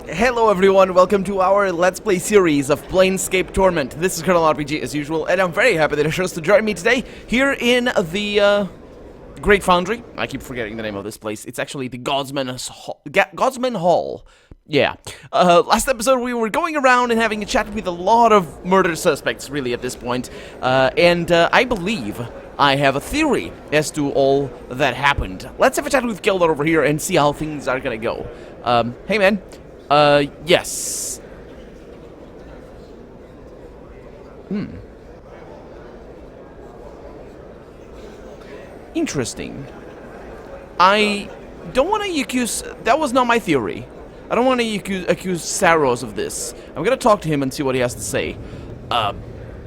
Hello everyone, welcome to our Let's Play series of Planescape Torment. This is Colonel RPG as usual, and I'm very happy that you chose to join me today here in the Great Foundry. I keep forgetting the name of this place. It's actually the Godsman Hall. Yeah. Last episode we were going around and having a chat with a lot of murder suspects, really, at this point. And I believe I have a theory as to all that happened. Let's have a chat with Keldor over here and see how things are gonna go. Hey man. Yes. Interesting. I don't want to accuse... That was not my theory. I don't want to accuse Saros of this. I'm gonna talk to him and see what he has to say.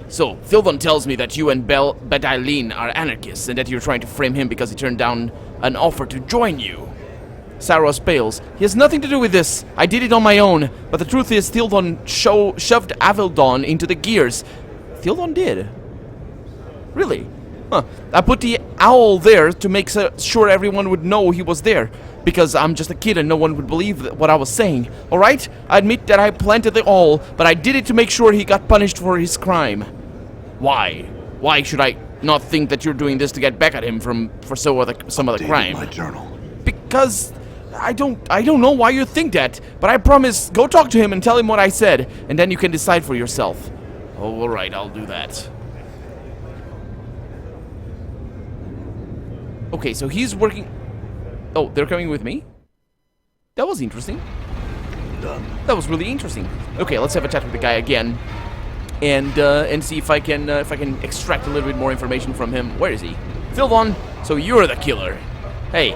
So, Thildon tells me that you and Bedaileen are anarchists and that you're trying to frame him because he turned down an offer to join you. Saros pales. He has nothing to do with this. I did it on my own. But the truth is, Thildon shoved Avellone into the gears. Thildon did? Really? Huh. I put the owl there to make sure everyone would know he was there. Because I'm just a kid and no one would believe what I was saying. Alright? I admit that I planted the owl, but I did it to make sure he got punished for his crime. Why? Why should I not think that you're doing this to get back at him for some other crime? My journal. Because... I don't know why you think that, but I promise, go talk to him and tell him what I said, and then you can decide for yourself. Oh, alright, I'll do that. Okay, so he's working... Oh, they're coming with me? That was interesting. Done. That was really interesting. Okay, let's have a chat with the guy again, and see if I can extract a little bit more information from him. Where is he? Thildon, so you're the killer. Hey.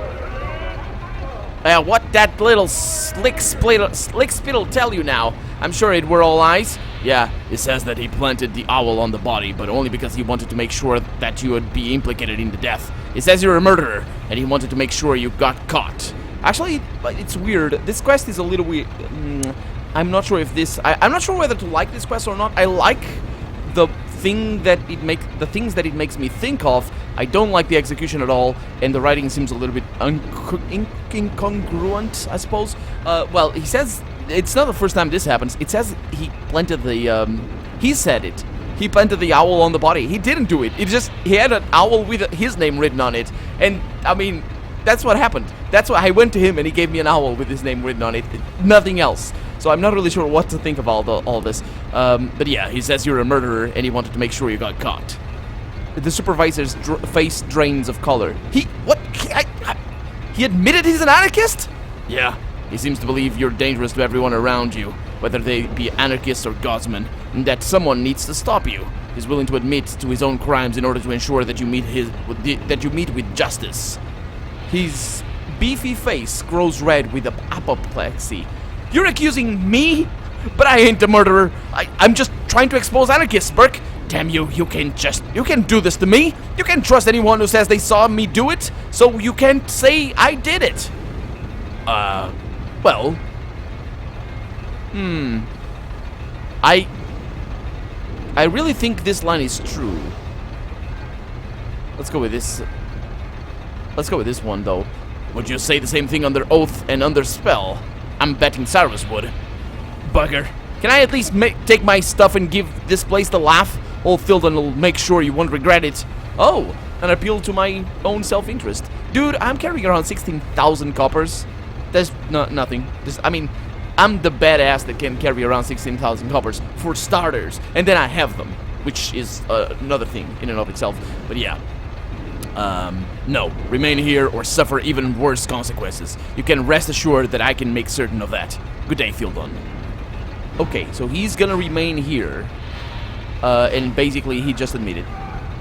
What that little slick spit'll tell you now? I'm sure it were all lies. Yeah, it says that he planted the owl on the body, but only because he wanted to make sure that you would be implicated in the death. It says you're a murderer, and he wanted to make sure you got caught. Actually, it's weird. This quest is a little weird. I'm not sure if this... I'm not sure whether to like this quest or not. I like the things that it makes me think of. I don't like the execution at all, and the writing seems a little bit incongruent, I suppose. Well, he says it's not the first time this happens. It says he planted the, he said it. He planted the owl on the body. He didn't do it. It just, he had an owl with his name written on it. And, I mean, that's what happened. That's why I went to him and he gave me an owl with his name written on it. Nothing else. So I'm not really sure what to think of all this. But yeah, he says you're a murderer and he wanted to make sure you got caught. The supervisor's face drains of color. He admitted he's an anarchist? Yeah, he seems to believe you're dangerous to everyone around you, whether they be anarchists or godsmen, and that someone needs to stop you. He's willing to admit to his own crimes in order to ensure that you meet with justice. His beefy face grows red with apoplexy. You're accusing me? But I ain't the murderer. I'm just trying to expose anarchists, Burke. Damn you, you can't do this to me. You can't trust anyone who says they saw me do it, so you can't say I did it. Well. I really think this line is true. Let's go with this. Let's go with this one, though. Would you say the same thing under oath and under spell? I'm betting Saros would. Bugger. Can I at least take my stuff and give this place the laugh? Old Thildon will make sure you won't regret it. Oh, an appeal to my own self-interest. Dude, I'm carrying around 16,000 coppers. There's nothing. I mean, I'm the badass that can carry around 16,000 coppers, for starters. And then I have them, which is another thing in and of itself. But yeah. No. Remain here or suffer even worse consequences. You can rest assured that I can make certain of that. Good day, Thildon. Okay, so he's gonna remain here. And basically he just admitted.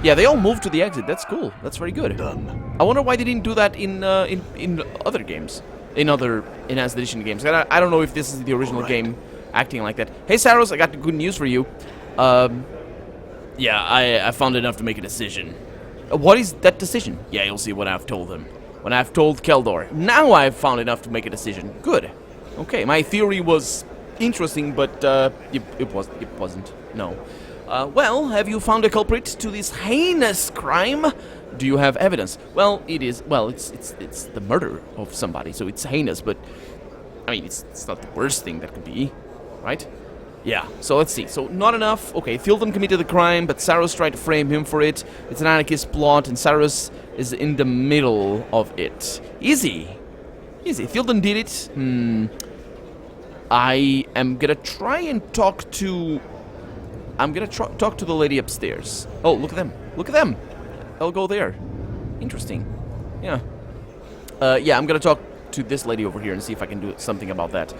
Yeah, they all moved to the exit. That's cool. That's very good. Done. I wonder why they didn't do that in other games, in other Enhanced Edition games. I don't know if this is the original game acting like that. Hey, Saros, I got good news for you. Yeah, I found enough to make a decision. What is that decision? Yeah, you'll see when I've told them. When I've told Keldor. Now I've found enough to make a decision. Good. Okay, my theory was interesting, but it wasn't. No. Well, have you found a culprit to this heinous crime? Do you have evidence? Well, it's the murder of somebody, so it's heinous, but I mean, it's not the worst thing that could be, right? Yeah, so let's see. So, not enough. Okay, Thilden committed the crime, but Saros tried to frame him for it. It's an anarchist plot, and Saros is in the middle of it. Easy. Easy. Thilden did it. I am gonna try and talk to... I'm gonna talk to the lady upstairs. Oh, look at them. Look at them. I'll go there. Interesting. Yeah. Yeah, I'm gonna talk to this lady over here and see if I can do something about that.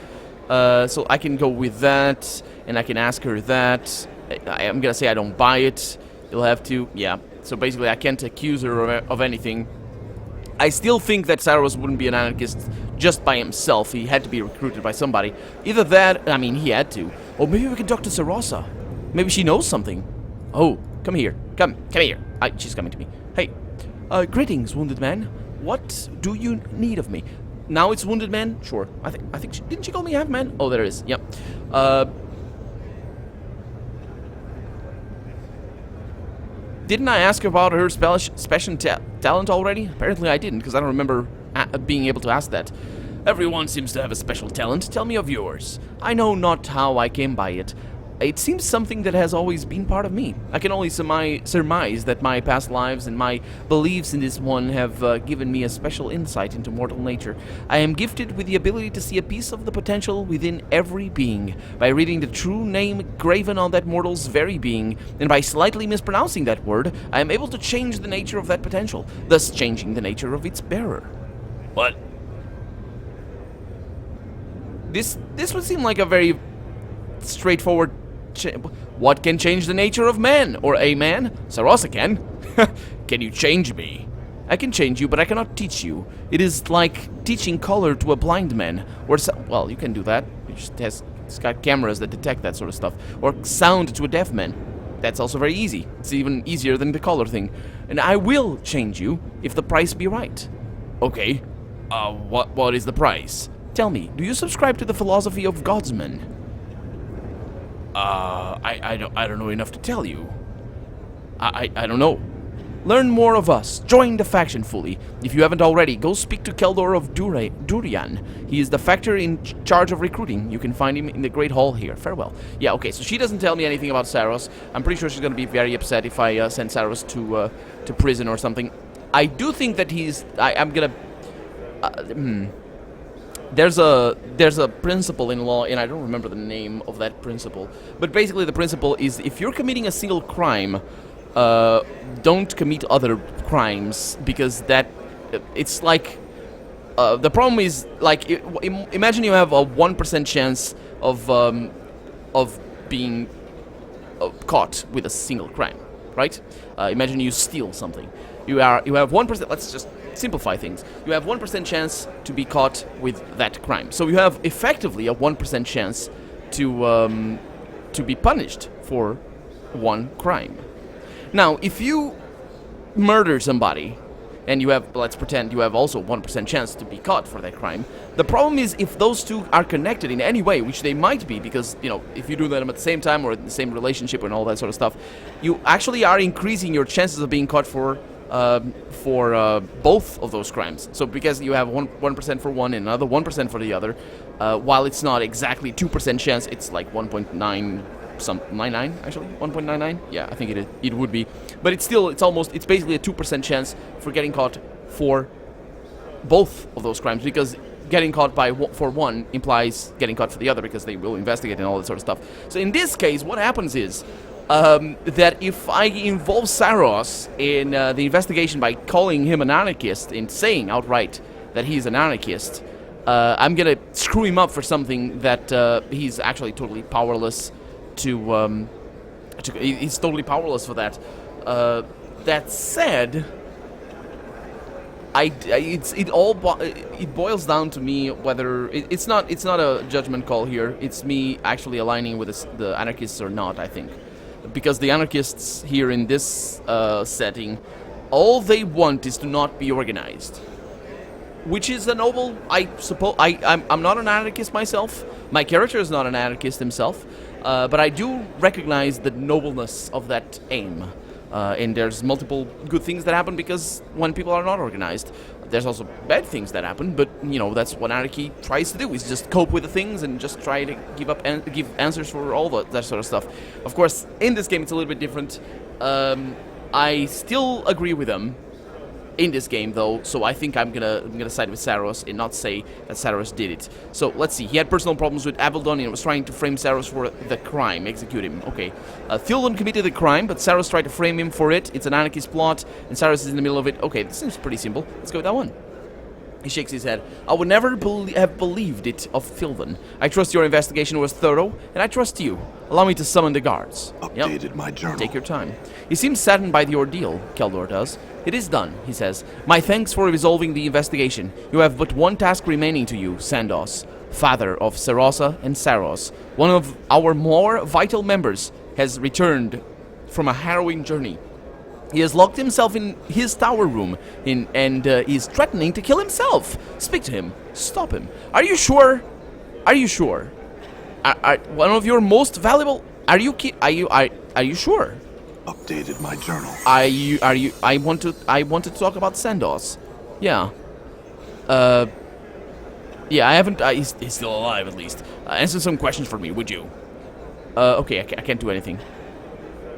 So I can go with that, and I can ask her that. I'm gonna say I don't buy it. You'll have to, yeah. So basically, I can't accuse her of anything. I still think that Saros wouldn't be an anarchist just by himself. He had to be recruited by somebody. Either that, I mean, he had to. Or maybe we can talk to Sarosa. Maybe she knows something. Oh, come here. Come here. She's coming to me. Hey, greetings, wounded man. What do you need of me? Now it's wounded man? Sure. I think didn't she call me half man? Oh, there it is. Yep. Didn't I ask about her special talent already? Apparently I didn't, because I don't remember being able to ask that. Everyone seems to have a special talent. Tell me of yours. I know not how I came by it. It seems something that has always been part of me. I can only surmise that my past lives and my beliefs in this one have given me a special insight into mortal nature. I am gifted with the ability to see a piece of the potential within every being. By reading the true name graven on that mortal's very being, and by slightly mispronouncing that word, I am able to change the nature of that potential, thus changing the nature of its bearer. What? This would seem like a very straightforward... What can change the nature of man, or a man? Sarosa can. Can you change me? I can change you, but I cannot teach you. It is like teaching color to a blind man. Or well, you can do that. It's got cameras that detect that sort of stuff. Or sound to a deaf man. That's also very easy. It's even easier than the color thing. And I will change you if the price be right. Okay. What is the price? Tell me, do you subscribe to the philosophy of Godsman? I don't know enough to tell you. I don't know. Learn more of us. Join the faction fully. If you haven't already, go speak to Keldor of Durian. He is the factor in charge of recruiting. You can find him in the Great Hall here. Farewell. Yeah, okay, so she doesn't tell me anything about Saros. I'm pretty sure she's going to be very upset if I send Saros to prison or something. I do think that I'm going to... There's a principle in law, and I don't remember the name of that principle. But basically the principle is if you're committing a single crime, don't commit other crimes, because that... It's like... the problem is, like, imagine you have a 1% chance of being caught with a single crime, right? Imagine you steal something. You have 1%... Let's just... simplify things. You have 1% chance to be caught with that crime. So you have effectively a 1% chance to be punished for one crime. Now, if you murder somebody, and you have, let's pretend you have also 1% chance to be caught for that crime, the problem is if those two are connected in any way, which they might be, because, you know, if you do them at the same time or in the same relationship and all that sort of stuff, you actually are increasing your chances of being caught for both of those crimes. So because you have 1% for one and another 1% for the other, while it's not exactly 2% chance, it's like 1.99 actually, 1.99. Yeah, I think it would be, but it's basically a 2% chance for getting caught for both of those crimes, because getting caught for one implies getting caught for the other, because they will investigate and all that sort of stuff. So in this case, what happens is that if I involve Saros in the investigation by calling him an anarchist and saying outright that he's an anarchist, I'm gonna screw him up for something that he's actually totally powerless to he's totally powerless for that. That said, it boils down to me whether it's not a judgment call here. It's me actually aligning with the anarchists or not, I think. Because the anarchists here in this setting, all they want is to not be organized, which is a noble. I suppose I'm not an anarchist myself. My character is not an anarchist himself, but I do recognize the nobleness of that aim. And there's multiple good things that happen because when people are not organized. There's also bad things that happen, but, you know, that's what anarchy tries to do, is just cope with the things and just try to give answers for all that sort of stuff. Of course, in this game, it's a little bit different. I still agree with them in this game, though, so I think I'm gonna side with Saros and not say that Saros did it. So let's see. He had personal problems with Avellone and was trying to frame Saros for the crime. Execute him. Okay. Theoden committed the crime, but Saros tried to frame him for it. It's an anarchist plot, and Saros is in the middle of it. Okay, this seems pretty simple. Let's go with that one. He shakes his head. I would never have believed it of Theoden. I trust your investigation was thorough, and I trust you. Allow me to summon the guards. Updated my journal. Take your time. He seems saddened by the ordeal, Keldor does. It is done, he says. My thanks for resolving the investigation. You have but one task remaining to you, Sandos, father of Serosa and Saros. One of our more vital members has returned from a harrowing journey. He has locked himself in his tower room and is threatening to kill himself. Speak to him. Stop him. Are you sure? Are you sure? Are one of your most valuable... Are you sure? Updated my journal. I want to talk about Sandos. Yeah. Yeah, I haven't... he's still alive, at least. Answer some questions for me, would you? Okay, I can't do anything.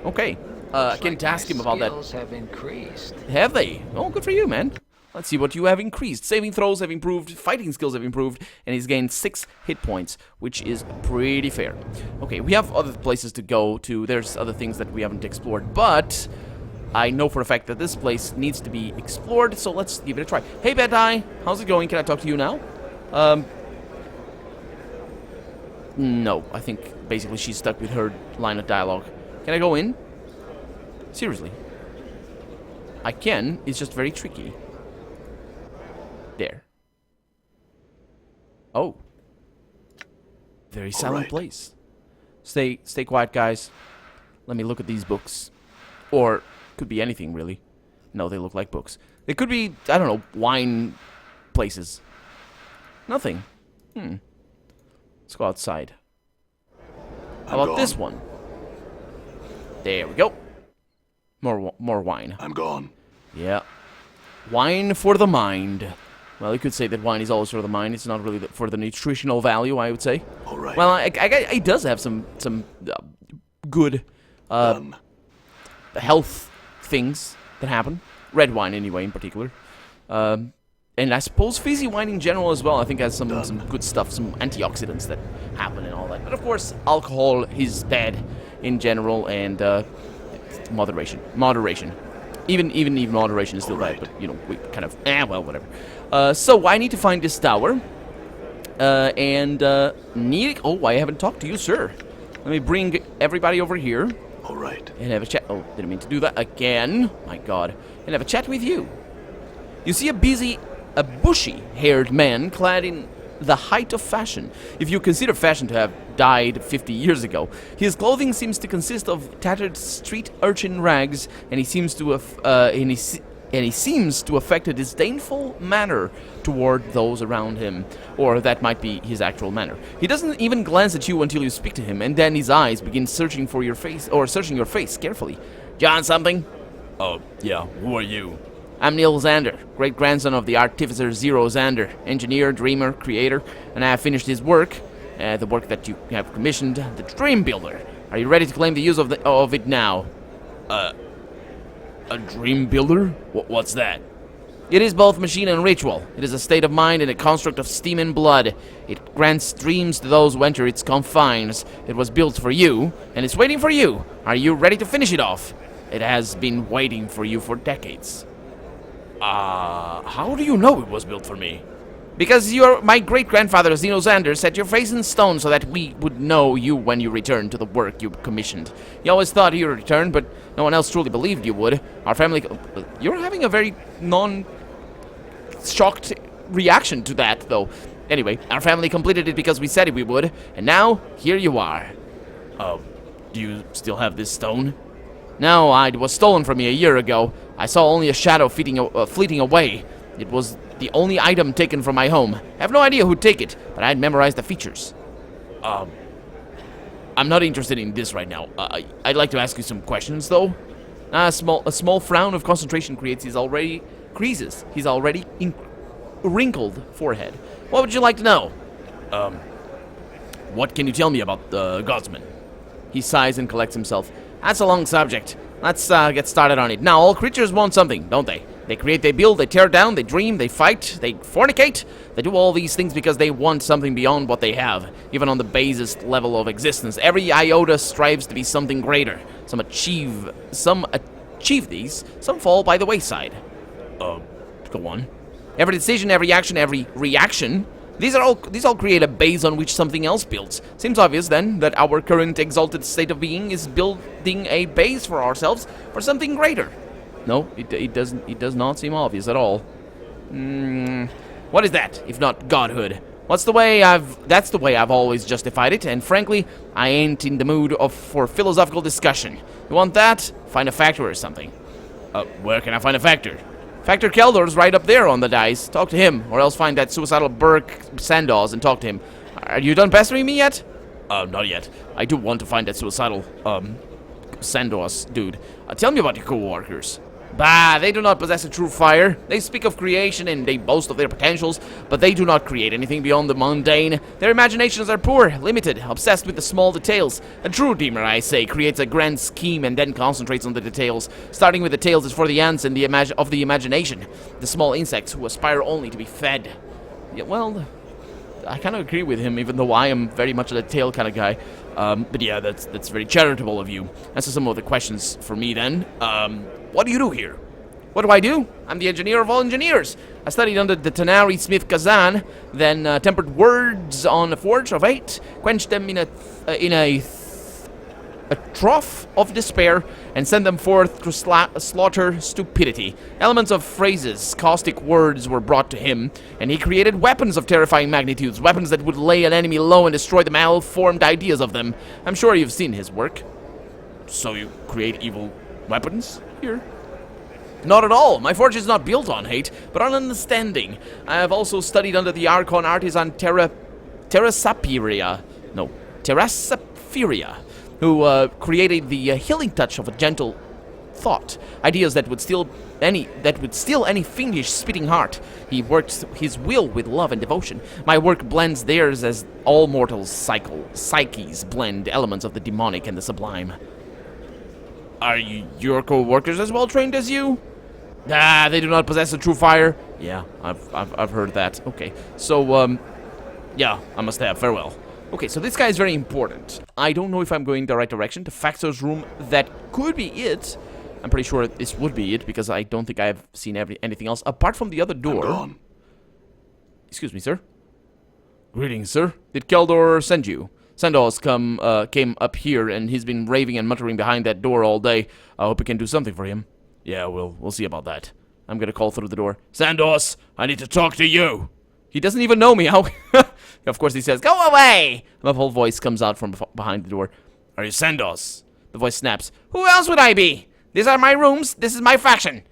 Okay. I can't ask him about that. Have increased. Have they? Oh, good for you, man. Let's see what you have increased. Saving throws have improved, fighting skills have improved, and he's gained 6 hit points, which is pretty fair. Okay, we have other places to go to. There's other things that we haven't explored, but I know for a fact that this place needs to be explored, so let's give it a try. Hey, Bad Eye, how's it going? Can I talk to you now? No, I think basically she's stuck with her line of dialogue. Can I go in? Seriously. I can, it's just very tricky. There. Oh. Very silent place. Stay quiet, guys. Let me look at these books. Or, could be anything, really. No, they look like books. They could be, I don't know, wine places. Nothing. Let's go outside. How about this one? There we go. More wine. I'm gone. Yeah. Wine for the mind. Well, you could say that wine is always for the mind. It's not really for the nutritional value, I would say. All right. Well, it does have some good health things that happen. Red wine, anyway, in particular. And I suppose fizzy wine in general as well. I think has some good stuff, some antioxidants that happen and all that. But of course, alcohol is bad in general, and moderation. Even moderation is still bad, but, you know, we kind of, well, whatever. So I need to find this tower. Oh, I haven't talked to you, sir. Let me bring everybody over here. All right. And have a chat. Oh, didn't mean to do that again. My God. And have a chat with you. You see a bushy-haired man clad in the height of fashion. If you consider fashion to have died 50 years ago, his clothing seems to consist of tattered street urchin rags, and he seems to affect a disdainful manner toward those around him, or that might be his actual manner. He doesn't even glance at you until you speak to him, and then his eyes begin searching your face carefully. John something? Oh, yeah, who are you? I'm Neil Xander, great-grandson of the artificer Zero Xander, engineer, dreamer, creator, and I have finished his work, the work that you have commissioned, the Dream Builder. Are you ready to claim the use of it now? A dream builder? What's that? It is both machine and ritual. It is a state of mind and a construct of steam and blood. It grants dreams to those who enter its confines. It was built for you, and it's waiting for you. Are you ready to finish it off? It has been waiting for you for decades. How do you know it was built for me? Because my great-grandfather Zeno Xander set your face in stone so that we would know you when you returned to the work you commissioned. He always thought you would return, but no one else truly believed you would. Our family... You're having a very non-shocked reaction to that, though. Anyway, our family completed it because we said we would, and now, here you are. Do you still have this stone? No, it was stolen from me a year ago. I saw only a shadow fleeting away. It was the only item taken from my home. I have no idea who'd take it, but I had memorized the features. I'm not interested in this right now. I'd like to ask you some questions, though. A small frown of concentration creates his already wrinkled forehead. What would you like to know? What can you tell me about the Godsman? He sighs and collects himself. That's a long subject. Let's get started on it. Now, all creatures want something, don't they? They create, they build, they tear down, they dream, they fight, they fornicate. They do all these things because they want something beyond what they have, even on the basest level of existence. Every iota strives to be something greater. Some achieve these, some fall by the wayside. Go on. Every decision, every action, every reaction, these all create a base on which something else builds. Seems obvious then that our current exalted state of being is building a base for ourselves for something greater. No, it does not seem obvious at all. What is that, if not godhood? That's the way I've always justified it, and frankly, I ain't in the mood for philosophical discussion. You want that? Find a factor or something. Where can I find a factor? Factor Keldor's right up there on the dice. Talk to him, or else find that suicidal Burke Sandoz and talk to him. Are you done pestering me yet? Not yet. I do want to find that suicidal, Sandoz dude. Tell me about your co-workers. Bah, they do not possess a true fire. They speak of creation and they boast of their potentials, but they do not create anything beyond the mundane. Their imaginations are poor, limited, obsessed with the small details. A true dreamer, I say, creates a grand scheme and then concentrates on the details. Starting with the tales is for the ants and the imagination, the small insects who aspire only to be fed. Yeah, well, I kind of agree with him, even though I am very much a detail kind of guy. But yeah, that's very charitable of you. Answer some of the questions for me then. What do you do here? What do I do? I'm the engineer of all engineers. I studied under the Tanari Smith Kazan, then tempered words on a forge of 8, quenched them in a trough of despair, and sent them forth to slaughter stupidity. Elements of phrases, caustic words were brought to him, and he created weapons of terrifying magnitudes, weapons that would lay an enemy low and destroy the malformed ideas of them. I'm sure you've seen his work. So you create evil weapons here? Not at all. My forge is not built on hate, but on understanding. I have also studied under the Archon artisan Terrasapiria, who created the healing touch of a gentle thought. Ideas that would still any fiendish spitting heart. He works his will with love and devotion. My work blends theirs as all mortals' psyches blend elements of the demonic and the sublime. Are your co-workers as well trained as you? Ah, they do not possess a true fire. Yeah, I've heard that. Okay, so yeah, I must have. Farewell. Okay, so this guy is very important. I don't know if I'm going the right direction. To Faxo's room, that could be it. I'm pretty sure this would be it because I don't think I've seen anything else apart from the other door. I'm gone. Excuse me, sir. Greetings, sir. Did Keldor send you? Sandoz came up here and he's been raving and muttering behind that door all day. I hope we can do something for him. Yeah, we'll see about that. I'm gonna call through the door. Sandoz, I need to talk to you. He doesn't even know me. How? Of course he says, "Go away!" A muffled voice comes out from behind the door. Are you Sandoz? The voice snaps. Who else would I be? These are my rooms. This is my faction.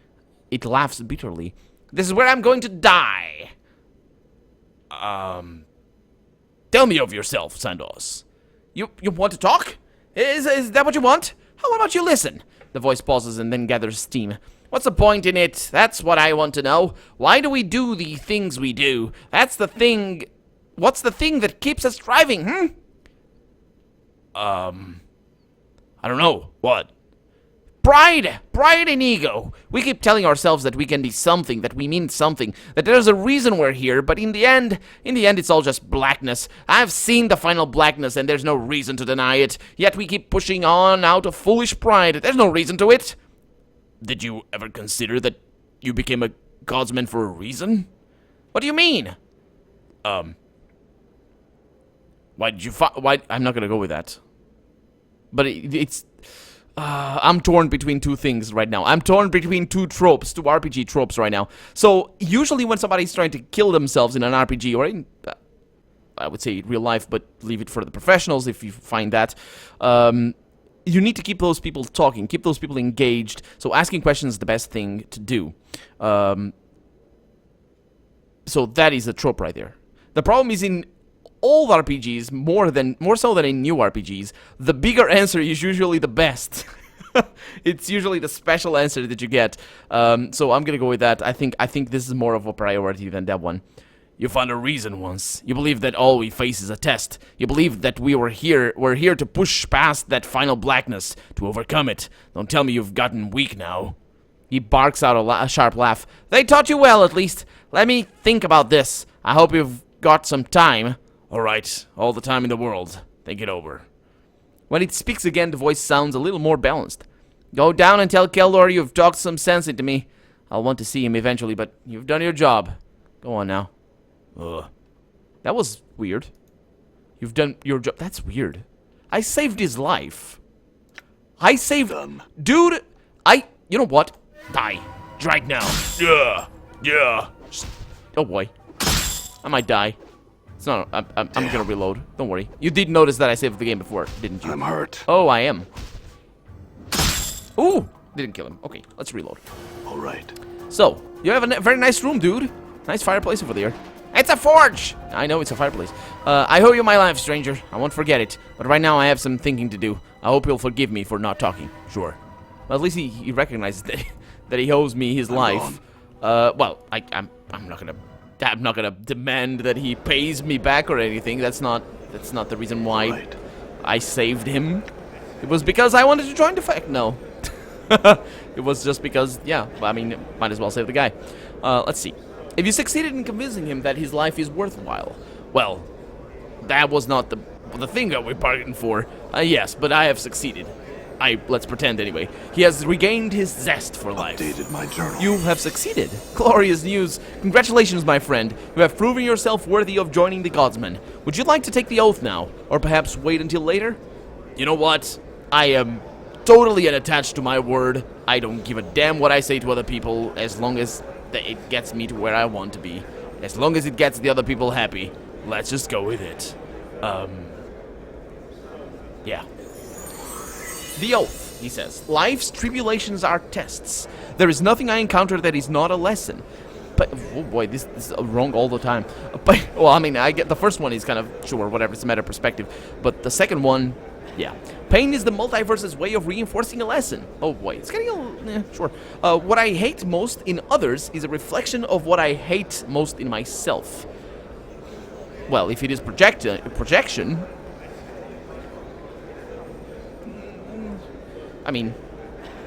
It laughs bitterly. This is where I'm going to die. Tell me of yourself, Sandoz. You want to talk? Is that what you want? How about you listen? The voice pauses and then gathers steam. What's the point in it? That's what I want to know. Why do we do the things we do? That's the thing. What's the thing that keeps us driving, I don't know. What? Pride and ego. We keep telling ourselves that we can be something, that we mean something, that there's a reason we're here, but in the end, it's all just blackness. I've seen the final blackness and there's no reason to deny it, yet we keep pushing on out of foolish pride. There's no reason to it. Did you ever consider that you became a godsman for a reason? What do you mean? Why did you Why? I'm not gonna go with that. But it's... I'm torn between two things right now. I'm torn between two RPG tropes right now. So, usually when somebody's trying to kill themselves in an RPG, or in, I would say real life, but leave it for the professionals if you find that, you need to keep those people talking, keep those people engaged, so asking questions is the best thing to do. So that is a trope right there. The problem is in old RPGs, more so than in new RPGs, the bigger answer is usually the best. It's usually the special answer that you get. So I'm gonna go with that. I think this is more of a priority than that one. You found a reason once. You believe that all we face is a test. You believe that we're here to push past that final blackness, to overcome it. Don't tell me you've gotten weak now. He barks out a sharp laugh. They taught you well, at least. Let me think about this. I hope you've got some time. All right, all the time in the world. Think it over. When it speaks again, the voice sounds a little more balanced. Go down and tell Keldor you've talked some sense into me. I'll want to see him eventually, but you've done your job. Go on now. Ugh. That was weird. You've done your job. That's weird. I saved his life. I saved... Dude, you know what? Die. Right now. Yeah. Yeah. Oh boy. I might die. It's not... I'm gonna reload. Don't worry. You did notice that I saved the game before, didn't you? I'm hurt. Oh, I am. Ooh! Didn't kill him. Okay, let's reload. All right. So, you have a very nice room, dude. Nice fireplace over there. It's a forge! I know it's a fireplace. I owe you my life, stranger. I won't forget it. But right now I have some thinking to do. I hope you'll forgive me for not talking. Sure. Well, at least he recognizes that he owes me his life. Well, I'm not gonna demand that he pays me back or anything. That's not the reason why I saved him. It was because I wanted to join the fight. No. It was just because, yeah, I mean, might as well save the guy. Let's see. If you succeeded in convincing him that his life is worthwhile, well, that was not the thing that we bargained for. Yes, but I have succeeded. Let's pretend anyway. He has regained his zest for life. Updated my journal. You have succeeded. Glorious news. Congratulations, my friend. You have proven yourself worthy of joining the Godsmen. Would you like to take the oath now, or perhaps wait until later? You know what? I am totally unattached to my word. I don't give a damn what I say to other people, as long as it gets me to where I want to be. As long as it gets the other people happy. Let's just go with it. Yeah. The oath, he says. Life's tribulations are tests. There is nothing I encounter that is not a lesson. But, oh boy, this is wrong all the time. But, well, I mean, I get the first one is kind of, sure, whatever, it's a matter of perspective. But the second one, yeah. Pain is the multiverse's way of reinforcing a lesson. Oh boy, it's getting a little, sure. What I hate most in others is a reflection of what I hate most in myself. Well, if it is projection, I mean,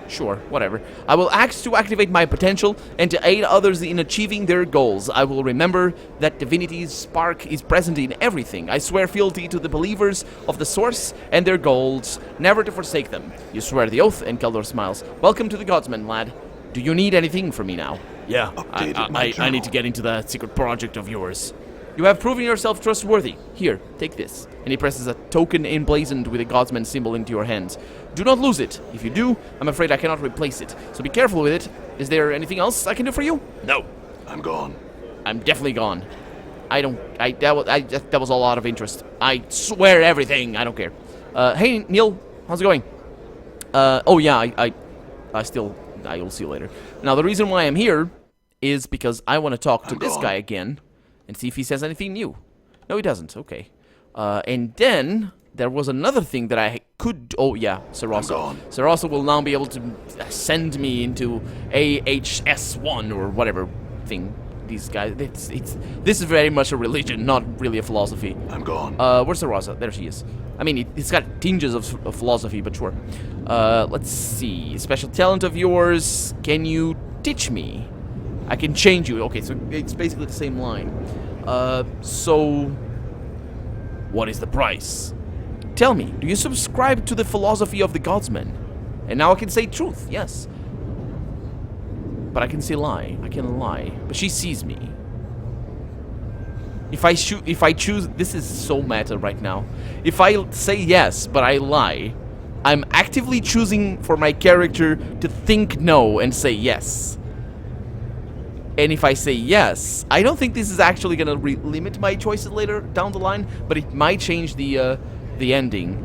sure, whatever. I will act to activate my potential and to aid others in achieving their goals. I will remember that divinity's spark is present in everything. I swear fealty to the believers of the Source and their goals, never to forsake them. You swear the oath, and Keldor smiles. Welcome to the Godsmen, lad. Do you need anything from me now? Yeah, I need to get into that secret project of yours. You have proven yourself trustworthy. Here, take this. And he presses a token emblazoned with a Godsman symbol into your hands. Do not lose it. If you do, I'm afraid I cannot replace it. So be careful with it. Is there anything else I can do for you? No. I'm gone. I'm definitely gone. That was all out of interest. I swear everything. I don't care. Hey, Neil. How's it going? Oh yeah, I will see you later. Now, the reason why I'm here is because I want to talk to this guy again and see if he says anything new. No, he doesn't. Okay. And then there was another thing that I could... Oh, yeah, Sarasa. Sarasa will now be able to send me into AHS1 or whatever thing. These guys... This is very much a religion, not really a philosophy. I'm gone. Where's Sarasa? There she is. I mean, it's got tinges of philosophy, but sure. Let's see. Special talent of yours. Can you teach me? I can change you. Okay, so it's basically the same line. So... What is the price? Tell me, do you subscribe to the philosophy of the Godsmen? And now I can say truth, yes. But I can say lie. I can lie. But she sees me. If I choose... This is so meta right now. If I say yes, but I lie, I'm actively choosing for my character to think no and say yes. And if I say yes, I don't think this is actually going to limit my choices later down the line, but it might change the ending.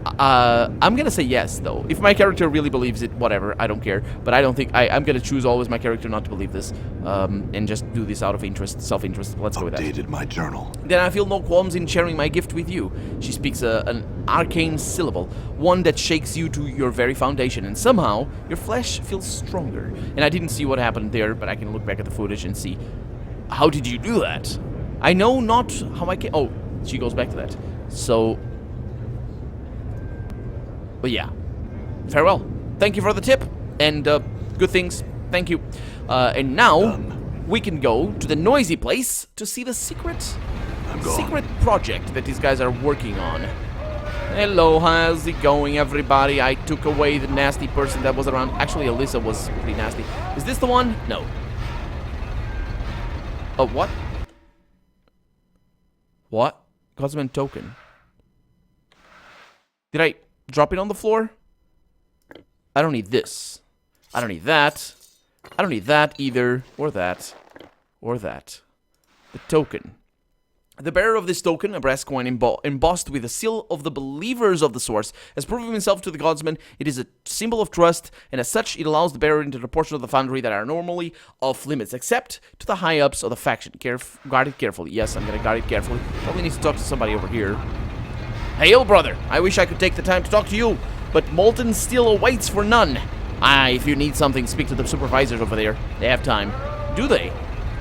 I'm gonna say yes, though. If my character really believes it, whatever, I don't care. But I don't think... I'm gonna choose always my character not to believe this. And just do this out of interest, self-interest. Let's go with that. Updated my journal. Then I feel no qualms in sharing my gift with you. She speaks an arcane syllable, one that shakes you to your very foundation, and somehow your flesh feels stronger. And I didn't see what happened there, but I can look back at the footage and see. How did you do that? I know not how I can... Oh, she goes back to that. So... But yeah. Farewell. Thank you for the tip, and good things. Thank you. And now... Done. We can go to the noisy place to see the secret project that these guys are working on. Hello, how's it going, everybody? I took away the nasty person that was around. Actually, Alyssa was pretty nasty. Is this the one? No. Oh, what? What? Cosmin token. Did I drop it on the floor? I don't need this. I don't need that. I don't need that either, or that, or that. The token. The bearer of this token, a brass coin embossed with the seal of the believers of the source, has proven himself to the godsman. It is a symbol of trust, and as such, it allows the bearer into the portion of the foundry that are normally off limits, except to the high-ups of the faction. Guard it carefully. Yes, I'm gonna guard it carefully. Probably need to talk to somebody over here. Hail, brother! I wish I could take the time to talk to you, but molten steel awaits for none. If you need something, speak to the supervisors over there. They have time. Do they?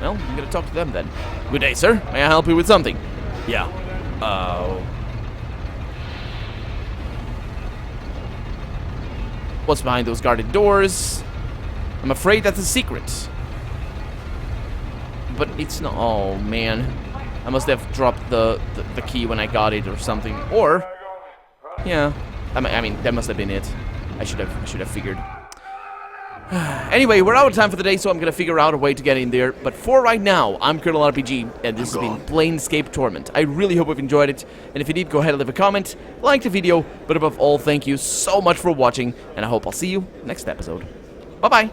Well, I'm gonna talk to them then. Good day, sir. May I help you with something? Yeah. What's behind those guarded doors? I'm afraid that's a secret. But it's not... Oh, man. I must have dropped the key when I got it or something. Or... Yeah. I mean, that must have been it. I should have figured. Anyway, we're out of time for the day, so I'm gonna figure out a way to get in there. But for right now, I'm Colonel RPG, and this has been Planescape Torment. I really hope you've enjoyed it, and if you did, go ahead and leave a comment, like the video, but above all, thank you so much for watching, and I hope I'll see you next episode. Bye-bye!